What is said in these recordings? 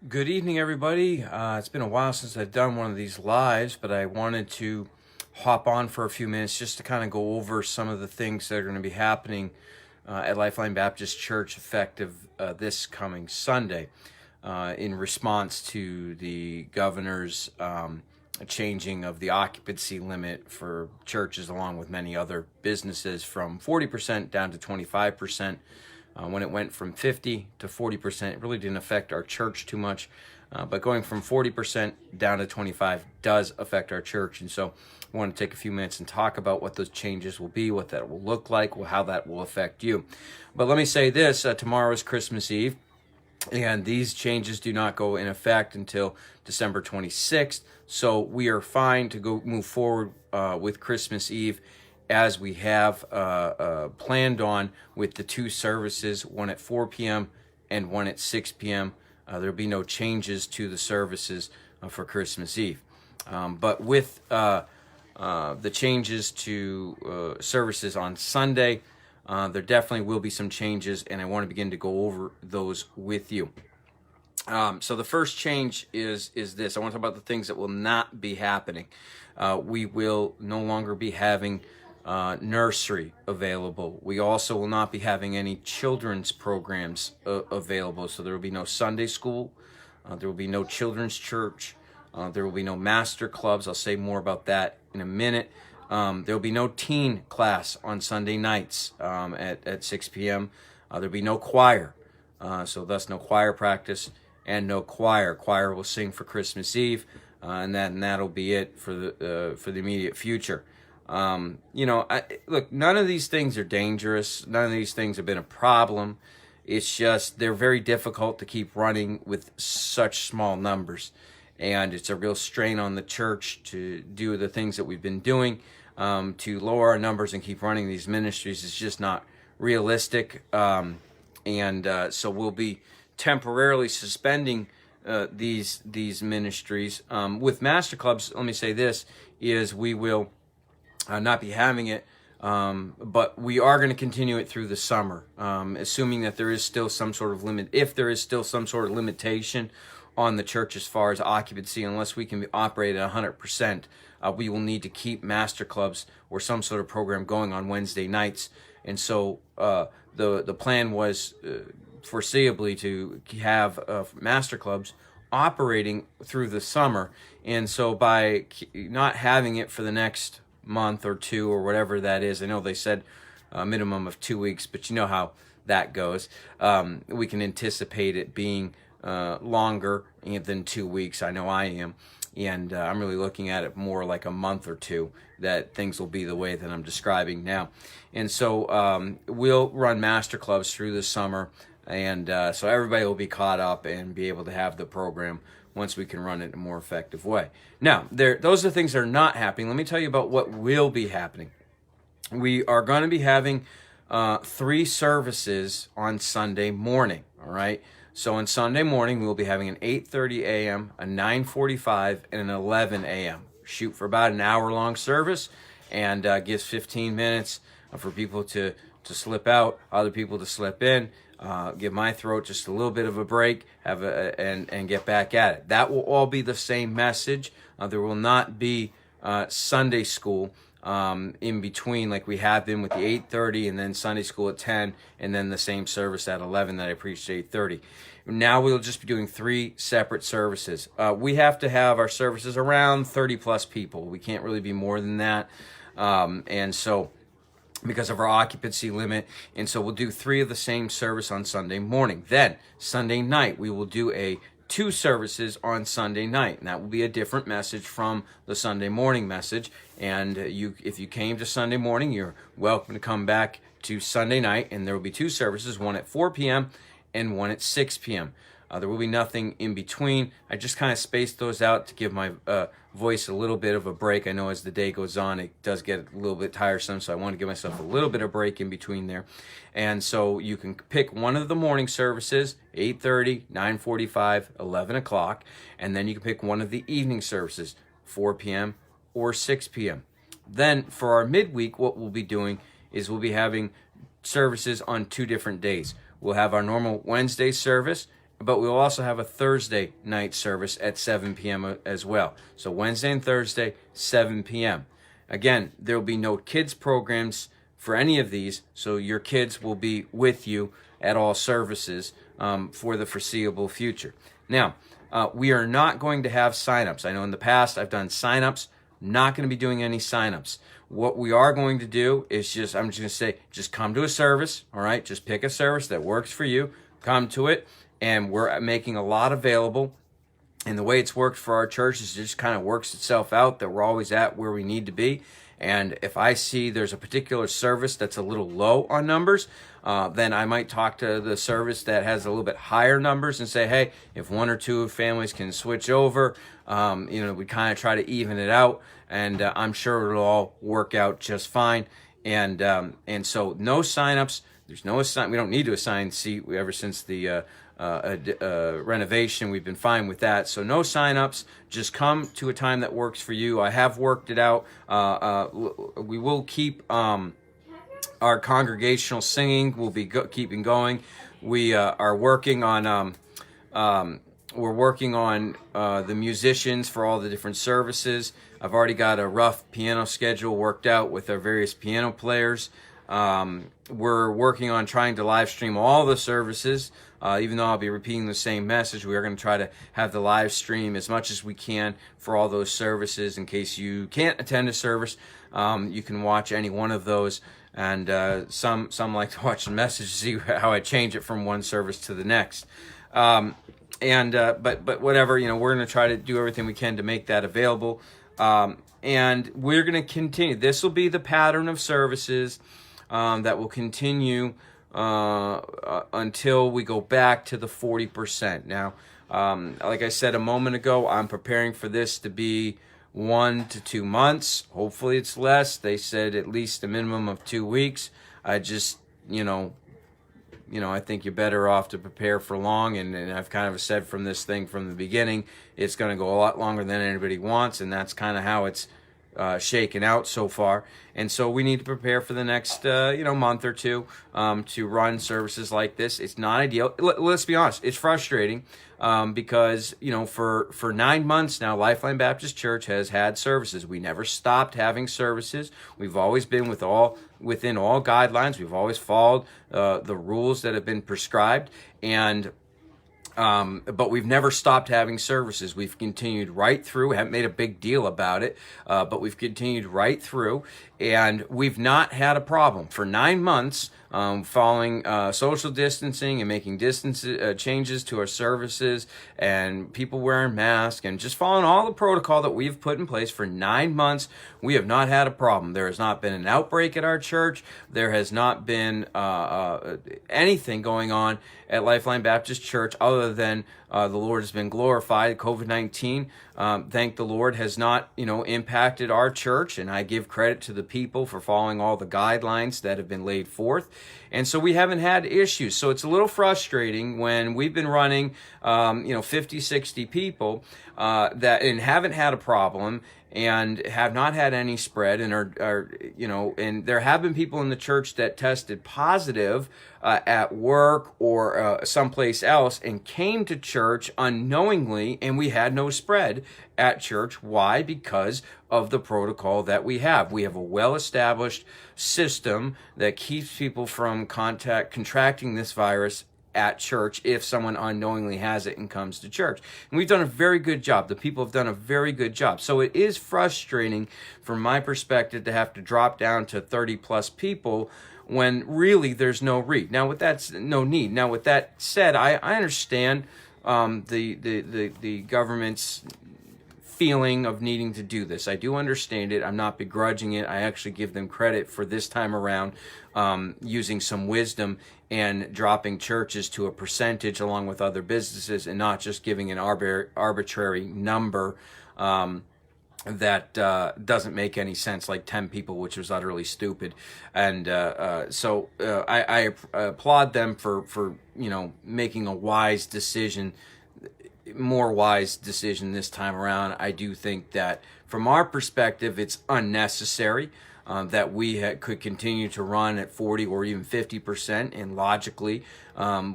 Good evening, everybody. It's been a while since I've done one of these lives, but I wanted to hop on for a few minutes just to kind of go over some of the things that are going to be happening at Lifeline Baptist Church effective this coming Sunday in response to the governor's changing of the occupancy limit for churches, along with many other businesses, from 40% down to 25%. When it went from 50 to 40%, it really didn't affect our church too much. But going from 40% down to 25 does affect our church. And so I want to take a few minutes and talk about what those changes will be, what that will look like, how that will affect you. But let me say this, tomorrow is Christmas Eve, and these changes do not go in effect until December 26th. So we are fine to go move forward with Christmas Eve as we have planned on, with the two services, one at 4 p.m. and one at 6 p.m. There'll be no changes to the services for Christmas Eve. But with the changes to services on Sunday, there definitely will be some changes, and I want to begin to go over those with you. So the first change is this. I want to talk about the things that will not be happening. We will no longer be having nursery available. We also will not be having any children's programs available. So there will be no Sunday school. There will be no children's church. There will be no master clubs. I'll say more about that in a minute. There will be no teen class on Sunday nights at 6 p.m. There will be no choir. So thus no choir practice and no choir. Choir will sing for Christmas Eve, and that'll be it for the immediate future. Look, none of these things are dangerous. None of these things have been a problem. It's just they're very difficult to keep running with such small numbers. And it's a real strain on the church to do the things that we've been doing. To lower our numbers and keep running these ministries is just not realistic. So we'll be temporarily suspending these ministries. With Master Clubs, let me say this, is we will not be having it, but we are going to continue it through the summer, assuming that there is still some sort of limit. If there is still some sort of limitation on the church as far as occupancy, unless we can operate at 100%, we will need to keep Master Clubs or some sort of program going on Wednesday nights. And so the plan was foreseeably to have Master Clubs operating through the summer. And so by not having it for the next month or two or whatever that is, I know they said a minimum of 2 weeks, but you know how that goes. We can anticipate it being longer than 2 weeks. I know I am. And I'm really looking at it more like a month or two that things will be the way that I'm describing now. And so we'll run Master Clubs through the summer, and so everybody will be caught up and be able to have the program once we can run it in a more effective way. Now, those are things that are not happening. Let me tell you about what will be happening. We are going to be having 3 services on Sunday morning, all right? So on Sunday morning, we will be having an 8:30 a.m., a 9:45, and an 11 a.m. Shoot for about an hour-long service, and gives 15 minutes for people to slip out, other people to slip in, give my throat just a little bit of a break, and get back at it. That will all be the same message. There will not be Sunday school in between like we have been with the 8:30 and then Sunday school at 10 and then the same service at 11 that I preached at 8:30. Now we'll just be doing 3 separate services. We have to have our services around 30 plus people. We can't really be more than that. And so because of our occupancy limit, and so we'll do 3 of the same service on Sunday morning. Then Sunday night we will do 2 services on Sunday night, and that will be a different message from the Sunday morning message. And if you came to Sunday morning, you're welcome to come back to Sunday night, and there will be 2 services, one at 4 p.m. and one at 6 p.m. There will be nothing in between. I just kind of spaced those out to give my voice a little bit of a break. I know as the day goes on, it does get a little bit tiresome, so I want to give myself a little bit of break in between there. And so you can pick one of the morning services, 8:30, 9:45, 11 o'clock, and then you can pick one of the evening services, 4 p.m. or 6 p.m. Then for our midweek, what we'll be doing is we'll be having services on 2 different days. We'll have our normal Wednesday service, but we'll also have a Thursday night service at 7 p.m. as well. So Wednesday and Thursday, 7 p.m. Again, there will be no kids programs for any of these, so your kids will be with you at all services for the foreseeable future. Now, we are not going to have signups. I know in the past I've done signups. Not going to be doing any signups. What we are going to do is I'm just going to say, just come to a service, all right? Just pick a service that works for you, come to it, and we're making a lot available. And the way it's worked for our church is it just kind of works itself out that we're always at where we need to be. And if I see there's a particular service that's a little low on numbers, then I might talk to the service that has a little bit higher numbers and say, hey, if one or two families can switch over, we kind of try to even it out, and I'm sure it'll all work out just fine. And so no signups. There's no we don't need to assign seat ever since the renovation. We've been fine with that. So no signups. Just come to a time that works for you. I have worked it out. We will keep our congregational singing. We'll be keeping going. We are working on the musicians for all the different services. I've already got a rough piano schedule worked out with our various piano players. We're working on trying to live stream all the services. Even though I'll be repeating the same message, we are going to try to have the live stream as much as we can for all those services. In case you can't attend a service, you can watch any one of those. And some like to watch the message to see how I change it from one service to the next. But whatever, we're going to try to do everything we can to make that available. And we're going to continue. This will be the pattern of services that will continue until we go back to the 40%. Now, like I said a moment ago, I'm preparing for this to be 1 to 2 months. Hopefully it's less. They said at least a minimum of 2 weeks. I just, I think you're better off to prepare for long, and I've kind of said from this thing from the beginning, it's going to go a lot longer than anybody wants, and that's kind of how it's shaken out so far. And so we need to prepare for the next month or two to run services like this. It's not ideal. Let's be honest, it's frustrating because for 9 months now, Lifeline Baptist Church has had services. We never stopped having services. We've always been within all guidelines. We've always followed the rules that have been prescribed, but we've never stopped having services. We've continued right through. We haven't made a big deal about it, but we've continued right through, and we've not had a problem. For 9 months, following social distancing and making changes to our services, and people wearing masks, and just following all the protocol that we've put in place for 9 months, we have not had a problem. There has not been an outbreak at our church. There has not been anything going on at Lifeline Baptist Church other than the Lord has been glorified. COVID-19, thank the Lord, has not, impacted our church, and I give credit to the people for following all the guidelines that have been laid forth. And so we haven't had issues. So it's a little frustrating when we've been running, 50, 60 people and haven't had a problem and have not had any spread, and and there have been people in the church that tested positive at work or someplace else and came to church unknowingly, and we had no spread at church. Why? Because of the protocol that we have. We have a well-established system that keeps people from contracting this virus at church if someone unknowingly has it and comes to church. And we've done a very good job. The people have done a very good job. So it is frustrating from my perspective to have to drop down to 30 plus people when really there's no need. Now, with that said, I understand the government's feeling of needing to do this. I do understand it. I'm not begrudging it. I actually give them credit for this time around using some wisdom and dropping churches to a percentage along with other businesses and not just giving an arbitrary number that doesn't make any sense, like 10 people, which was utterly stupid. And so I applaud them for making a wise decision, more wise decision this time around. I do think that from our perspective, it's unnecessary. that we could continue to run at 40 or even 50%, and logically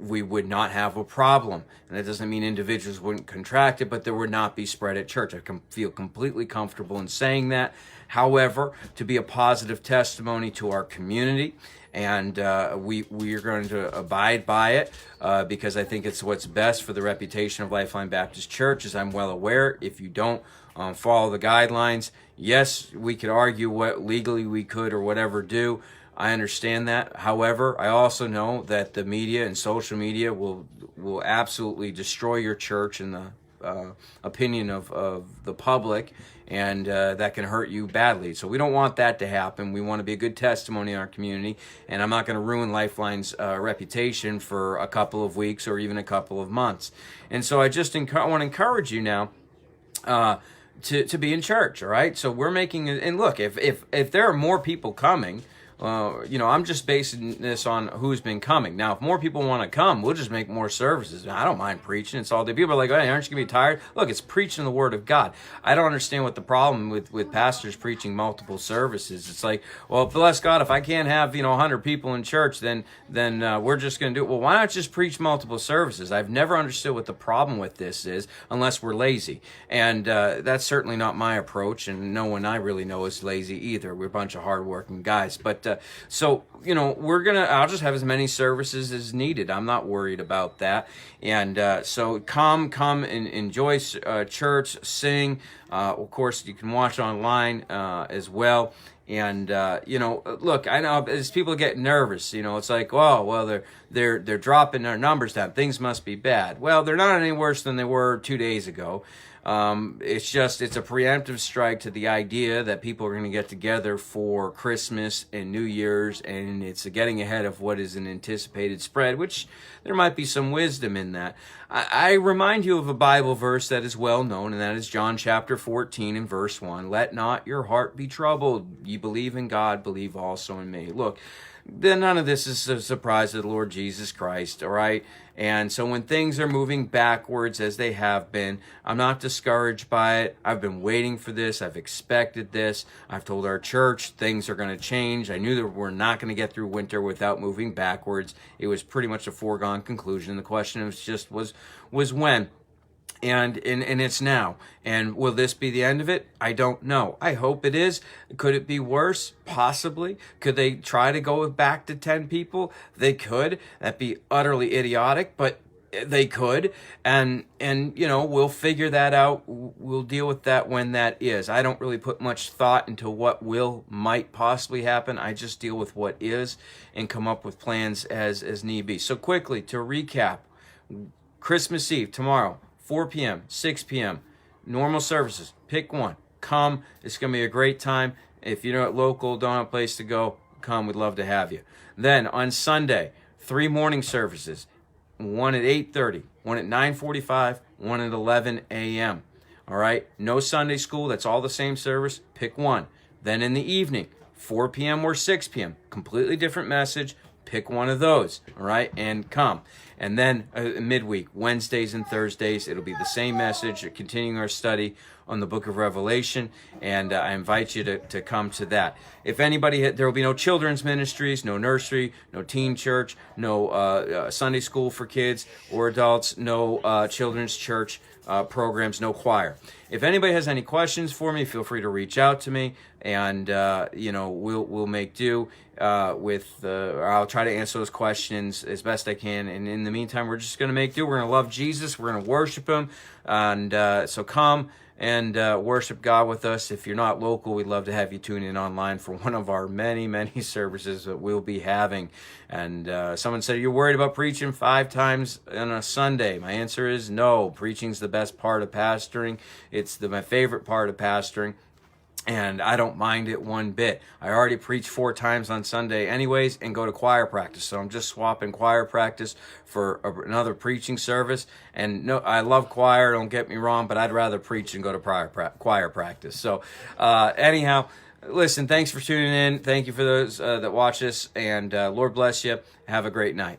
we would not have a problem. And that doesn't mean individuals wouldn't contract it, but there would not be spread at church. I feel completely comfortable in saying that. However, to be a positive testimony to our community, and we are going to abide by it because I think it's what's best for the reputation of Lifeline Baptist Church, as I'm well aware. If you don't follow the guidelines, yes, we could argue what legally we could or whatever do. I understand that. However, I also know that the media and social media will absolutely destroy your church in the opinion of the public, and that can hurt you badly. So we don't want that to happen. We want to be a good testimony in our community, and I'm not going to ruin Lifeline's reputation for a couple of weeks or even a couple of months. And so I just want to encourage you now to be in church, all right? So we're making, and look, if there are more people coming, I'm just basing this on who's been coming. Now, if more people want to come, we'll just make more services. I don't mind preaching. It's all day. People are like, hey, aren't you going to be tired? Look, it's preaching the word of God. I don't understand what the problem with pastors preaching multiple services. It's like, well, bless God, if I can't have, 100 people in church, then we're just going to do it. Well, why not just preach multiple services? I've never understood what the problem with this is unless we're lazy. And that's certainly not my approach, and no one I really know is lazy either. We're a bunch of hardworking guys. But so, I'll just have as many services as needed. I'm not worried about that. And so come and enjoy church, sing. Of course, you can watch online as well. And look, I know as people get nervous, it's like, oh, well, they're dropping their numbers down. Things must be bad. Well, they're not any worse than they were 2 days ago. It's a preemptive strike to the idea that people are going to get together for Christmas and New Year's, and it's getting ahead of what is an anticipated spread, which there might be some wisdom in that. I remind you of a Bible verse that is well known, and that is John chapter 14 and verse 1. Let not your heart be troubled. Ye believe in God, believe also in me. Look, then none of this is a surprise to the Lord Jesus Christ, all right? And so when things are moving backwards as they have been, I'm not discouraged by it. I've been waiting for this. I've expected this. I've told our church things are going to change. I knew that we're not going to get through winter without moving backwards. It was pretty much a foregone conclusion. The question was when. And it's now. And will this be the end of it? I don't know. I hope it is. Could it be worse? Possibly. Could they try to go back to 10 people? They could. That'd be utterly idiotic, but they could. And we'll figure that out. We'll deal with that when that is. I don't really put much thought into what might possibly happen. I just deal with what is and come up with plans as need be. So quickly, to recap, Christmas Eve, tomorrow, 4 p.m., 6 p.m., normal services. Pick one. Come. It's going to be a great time. If you're not local, don't have a place to go, come. We'd love to have you. Then on Sunday, 3 morning services. One at 8:30, one at 9:45, one at 11 a.m. All right? No Sunday school. That's all the same service. Pick one. Then in the evening, 4 p.m. or 6 p.m., completely different message. Pick one of those, all right, and come. And then midweek, Wednesdays and Thursdays, it'll be the same message, continuing our study on the book of Revelation, and I invite you to come to that. If anybody, there will be no children's ministries, no nursery, no teen church, no Sunday school for kids or adults, no children's church programs, no choir. If anybody has any questions for me, feel free to reach out to me, and we'll make do or I'll try to answer those questions as best I can. And in the meantime, we're just going to make do. We're going to love Jesus. We're going to worship Him, and so come and worship God with us. If you're not local, we'd love to have you tune in online for one of our many, many services that we'll be having. And someone said, you're worried about preaching 5 times on a Sunday. My answer is no. Preaching's the best part of pastoring. It's my favorite part of pastoring. And I don't mind it one bit. I already preach 4 times on Sunday anyways and go to choir practice. So I'm just swapping choir practice for another preaching service. And no, I love choir, don't get me wrong, but I'd rather preach than go to choir practice. So anyhow, listen, thanks for tuning in. Thank you for those that watch us. And Lord bless you. Have a great night.